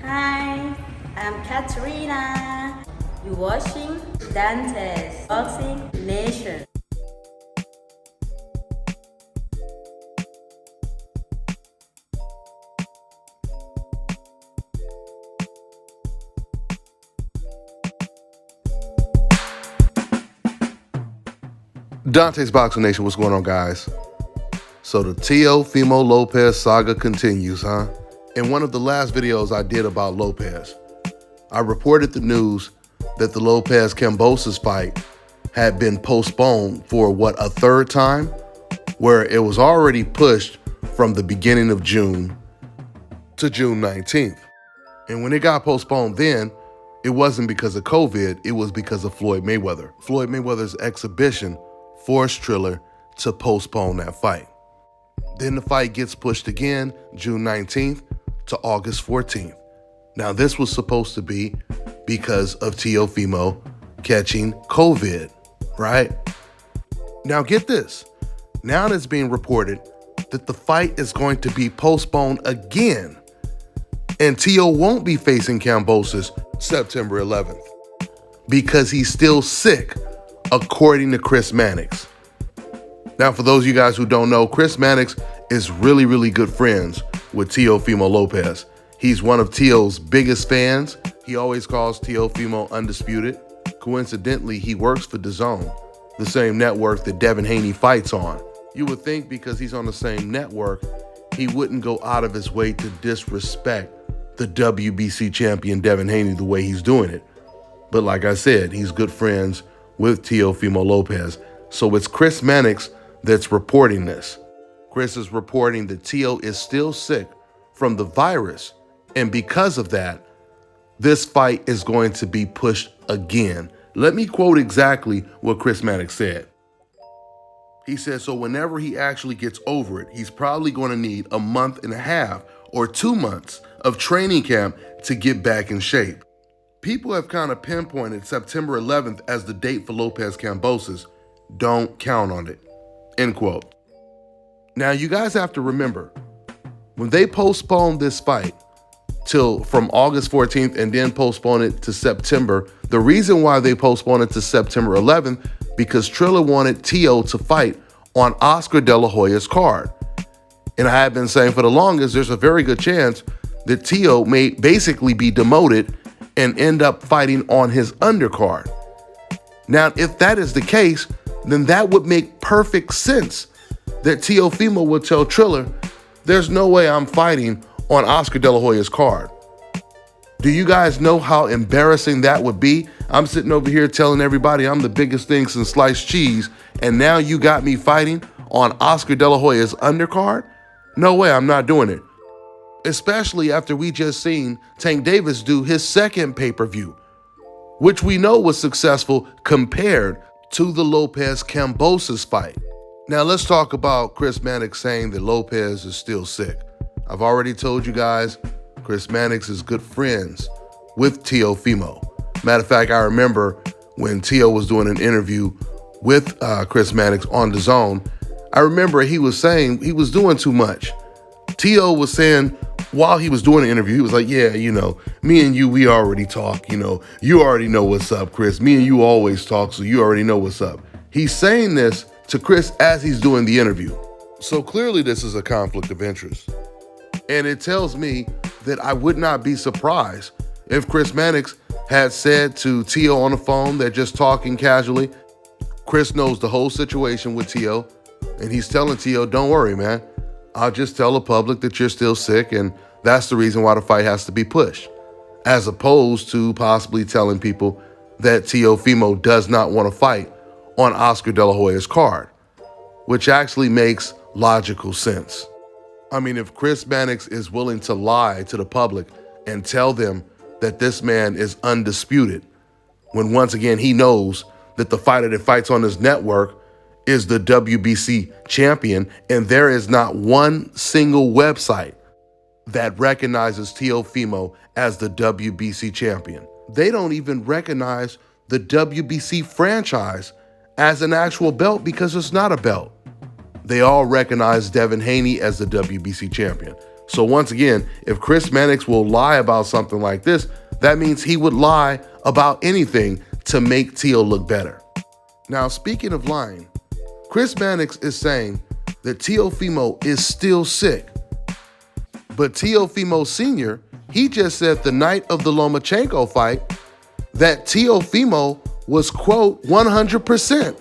Hi, I'm Katerina. You're watching Dante's Boxing Nation. Dante's Boxing Nation, what's going on, guys? So the Teofimo-Lopez saga continues, huh? In one of the last videos I did about Lopez, I reported the news that the Lopez-Kambosos fight had been postponed for, a third time? Where it was already pushed from the beginning of June to June 19th. And when it got postponed then, it wasn't because of COVID, it was because of Floyd Mayweather. Floyd Mayweather's exhibition forced Triller to postpone that fight. Then the fight gets pushed again, June 19th to August 14th. Now this was supposed to be because of Teofimo catching COVID, right? Now get this. Now it's being reported that the fight is going to be postponed again. And Teo won't be facing Kambosos September 11th because he's still sick, according to Chris Mannix. Now, for those of you guys who don't know, Chris Mannix is really good friends with Teofimo-Lopez. He's one of Teo's biggest fans. He always calls Teofimo undisputed. Coincidentally, he works for DAZN, the same network that Devin Haney fights on. You would think because he's on the same network, he wouldn't go out of his way to disrespect the WBC champion Devin Haney the way he's doing it. But like I said, he's good friends with Teofimo-Lopez. So it's Chris Mannix that's reporting this. Chris is reporting that Teo is still sick from the virus. And because of that, this fight is going to be pushed again. Let me quote exactly what Chris Mannix said. He said, so whenever he actually gets over it, he's probably going to need a month and a half or 2 months of training camp to get back in shape. People have kind of pinpointed September 11th as the date for Lopez-Kambosos. Don't count on it, end quote. Now you guys have to remember, when they postponed this fight from August 14th and then postponed it to September, the reason why they postponed it to September 11th, because Triller wanted Teo to fight on Oscar De La Hoya's card. And I have been saying for the longest, there's a very good chance that Teo may basically be demoted and end up fighting on his undercard. Now, if that is the case, then that would make perfect sense that Teofimo would tell Triller, there's no way I'm fighting on Oscar De La Hoya's card. Do you guys know how embarrassing that would be? I'm sitting over here telling everybody I'm the biggest thing since sliced cheese, and now you got me fighting on Oscar De La Hoya's undercard? No way, I'm not doing it. Especially after we just seen Tank Davis do his second pay-per-view, which we know was successful compared to the Lopez-Kambosos fight. Now let's talk about Chris Mannix saying that Lopez is still sick. I've already told you guys, Chris Mannix is good friends with Teofimo. Matter of fact, I remember when Teo was doing an interview with Chris Mannix on DAZN, I remember he was saying he was doing too much. Teo was saying while he was doing the interview, he was like, yeah, me and you, we already talk, you already know what's up, Chris. Me and you always talk, so you already know what's up. He's saying this to Chris as he's doing the interview. So clearly this is a conflict of interest. And it tells me that I would not be surprised if Chris Mannix had said to Teo on the phone, they're just talking casually. Chris knows the whole situation with Teo, and he's telling Teo, don't worry, man. I'll just tell the public that you're still sick, and that's the reason why the fight has to be pushed. As opposed to possibly telling people that Teofimo does not want to fight on Oscar De La Hoya's card, which actually makes logical sense. I mean, if Chris Mannix is willing to lie to the public and tell them that this man is undisputed, when once again he knows that the fighter that fights on his network is the WBC champion, and there is not one single website that recognizes Teofimo as the WBC champion. They don't even recognize the WBC franchise as an actual belt because it's not a belt. They all recognize Devin Haney as the WBC champion. So once again, if Chris Mannix will lie about something like this, that means he would lie about anything to make Teo look better. Now, speaking of lying, Chris Mannix is saying that Teofimo is still sick. But Teofimo Sr., he just said the night of the Lomachenko fight that Teofimo was, quote, 100%.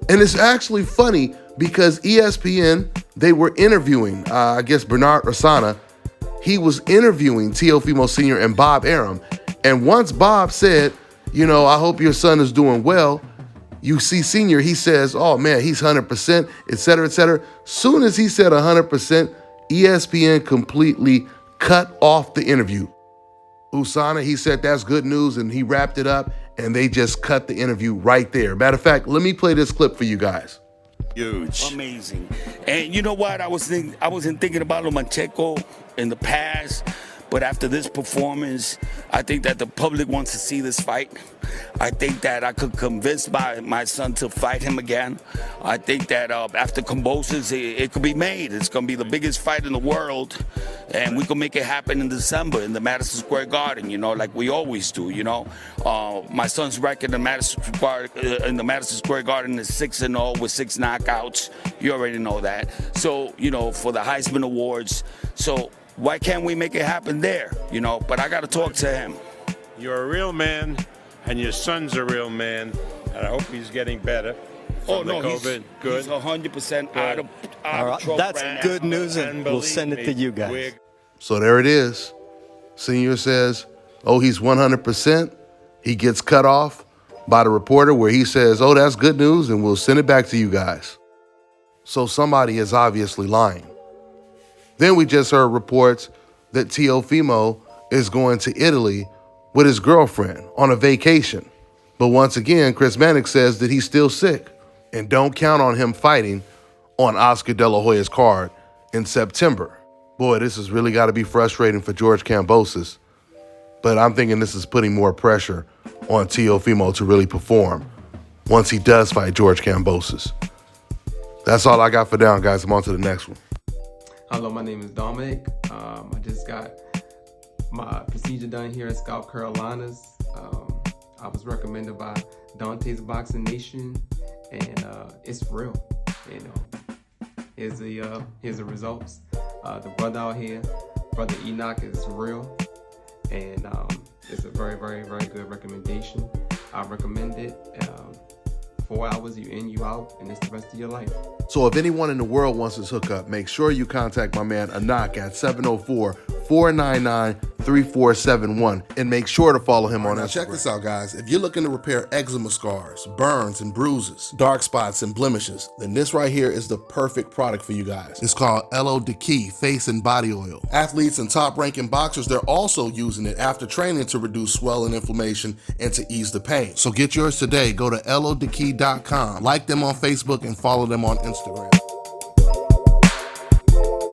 And it's actually funny because ESPN, they were interviewing, I guess Bernard Osana. He was interviewing Teofimo Sr. and Bob Arum. And once Bob said, you know, I hope your son is doing well, you see Senior, he says, oh man, he's 100%, et cetera, et cetera. Soon as he said 100%, ESPN completely cut off the interview. Usana, he said that's good news, and he wrapped it up, and they just cut the interview right there. Matter of fact, let me play this clip for you guys. Huge. Amazing. And you know what? I wasn't thinking about Lomachenko in the past, but after this performance, I think that the public wants to see this fight. I think that I could convince my son to fight him again. I think that after Kambosos, it could be made. It's going to be the biggest fight in the world, and we can make it happen in December in the Madison Square Garden, you know, like we always do, you know. My son's record in the Madison Square Garden is 6-0 with 6 knockouts. You already know that. So, you know, for the Heisman Awards. So why can't we make it happen there, you know? But I got to talk to him. You're a real man, and your son's a real man, and I hope he's getting better. Oh, no, COVID. He's 100% out of trouble. That's right now. good news, and we'll send it to you guys. So there it is. Senior says, oh, he's 100%. He gets cut off by the reporter where he says, oh, that's good news, and we'll send it back to you guys. So somebody is obviously lying. Then we just heard reports that Teofimo is going to Italy with his girlfriend on a vacation. But once again, Chris Mannix says that he's still sick, and don't count on him fighting on Oscar De La Hoya's card in September. Boy, this has really got to be frustrating for George Kambosos. But I'm thinking this is putting more pressure on Teofimo to really perform once he does fight George Kambosos. That's all I got for now, guys. I'm on to the next one. Hello, my name is Dominic. I just got my procedure done here at South Carolinas. I was recommended by Dante's Boxing Nation, and it's real. You know, here's the results. The brother out here, Brother Enoch, is real, and it's a very, very, very good recommendation. I recommend it. 4 hours, you in, you out, and it's the rest of your life. So if anyone in the world wants this hookup, make sure you contact my man Enoch at 704-499-3471 and make sure to follow him on Instagram. Now check this out, guys. If you're looking to repair eczema scars, burns and bruises, dark spots and blemishes, then this right here is the perfect product for you guys. It's called Elo Deki Face and Body Oil. Athletes and top-ranking boxers, they're also using it after training to reduce swelling, inflammation, and to ease the pain. So get yours today. Go to elodeki.com, like them on Facebook, and follow them on Instagram.